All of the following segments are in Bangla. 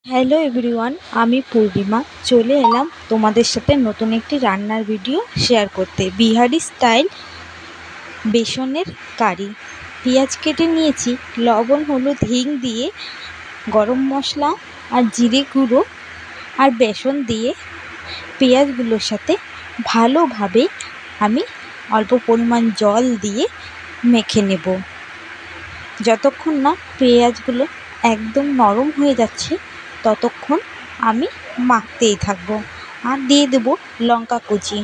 হ্যালো এভরিওয়ান, আমি পূর্ণিমা চলে এলাম তোমাদের সাথে নতুন একটি রান্নার ভিডিও শেয়ার করতে। বিহারি স্টাইল বেসনের কারি। পেঁয়াজ কেটে নিয়েছি, লবণ হলুদ হিং দিয়ে, গরম মশলা আর জিরে গুঁড়ো আর বেসন দিয়ে পেঁয়াজগুলোর সাথে ভালোভাবে আমি অল্প পরিমাণ জল দিয়ে মেখে নেব। যতক্ষণ না পেঁয়াজগুলো একদম নরম হয়ে যাচ্ছে ততক্ষণ আমি মাখতেই থাকবো। আর দিয়ে দেবো লঙ্কা কুচি।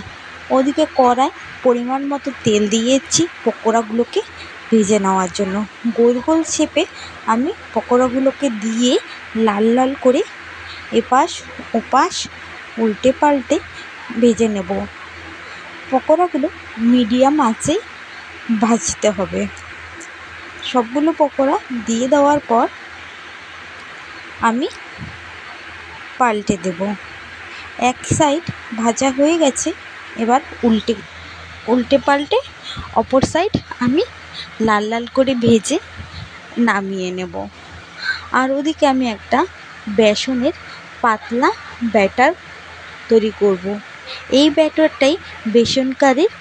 ওদিকে কড়ায় পরিমাণ মতো তেল দিয়েছি পকোড়াগুলোকে ভেজে নেওয়ার জন্য। গোল গোল শেপে আমি পকোড়াগুলোকে দিয়ে লাল লাল করে এপাশ ওপাশ উল্টে পাল্টে ভেজে নেব। পকোড়াগুলো মিডিয়াম আঁচে ভাজতে হবে। সবগুলো পকোড়া দিয়ে দেওয়ার পর আমি পাল্টে দেব। এক সাইড ভাজা হয়ে গেছে, এবার উল্টে পাল্টে অপর সাইড আমি লাল লাল করে ভেজে নামিয়ে নেব। আর ওদিকে আমি একটা বেসনের পাতলা ব্যাটার তৈরি করব। এই ব্যাটারটাই বেসন কারির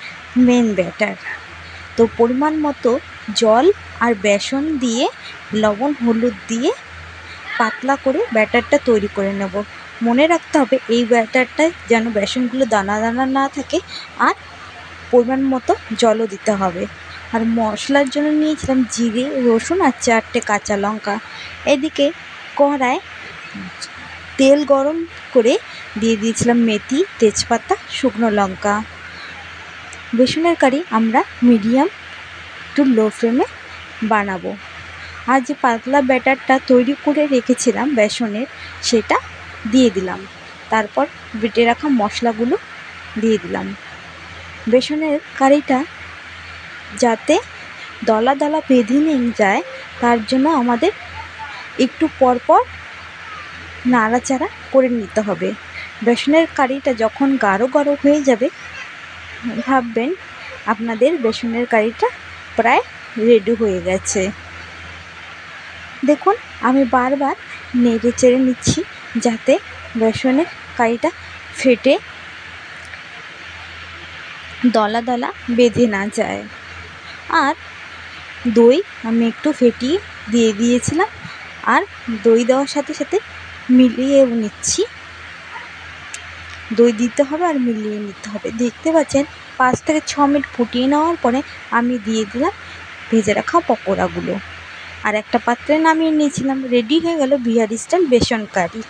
মেন ব্যাটার। তো পরিমাণ মতো জল আর বেসন দিয়ে লবণ হলুদ দিয়ে পাতলা করে ব্যাটারটা তৈরি করে নেব। মনে রাখতে হবে এই ব্যাটারটায় যেন বেসনগুলো দানা দানা না থাকে, আর পরিমাণ মতো জলও দিতে হবে। আর মশলার জন্য নিয়েছিলাম জিরে, রসুন আর 4টে কাঁচা লঙ্কা। এদিকে কড়ায় তেল গরম করে দিয়ে দিয়েছিলাম মেথি, তেজপাতা, শুকনো লঙ্কা। বেসনের কারি আমরা মিডিয়াম টু লো ফ্লেমে বানাবো। আর যে পাতলা ব্যাটারটা তৈরি করে রেখেছিলাম বেসনের, সেটা দিয়ে দিলাম। তারপর বেটে রাখা মশলাগুলো দিয়ে দিলাম। বেসনের কারিটা যাতে দলা দলা বেঁধে নিয়ে যায় তার জন্য আমাদের একটু পরপর নাড়াচাড়া করে নিতে হবে। বেসনের কারিটা যখন গাঢ় গাঢ় হয়ে যাবে ভাববেন আপনাদের বেসনের কারিটা প্রায় রেডি হয়ে গেছে। দেখুন আমি বারবার নেড়ে চেড়ে নিচ্ছি যাতে বেসনের কারিটা ফেটে দলা দলা বেঁধে না যায়। আর দই আমি একটু ফেটিয়ে দিয়ে দিয়েছিলাম, আর দই দেওয়ার সাথে সাথে মিলিয়েও নিচ্ছি। দই দিতে হবে আর মিলিয়ে নিতে হবে। দেখতে পাচ্ছেন 5 থেকে 6 মিনিট ফুটিয়ে নেওয়ার পরে আমি দিয়ে দিলাম ভেজে রাখা পকোড়াগুলো। আর একটা পাত্রে নামিয়ে নিয়েছিলাম। রেডি হয়ে গেল বিহারি স্টাইল বেসন কারি।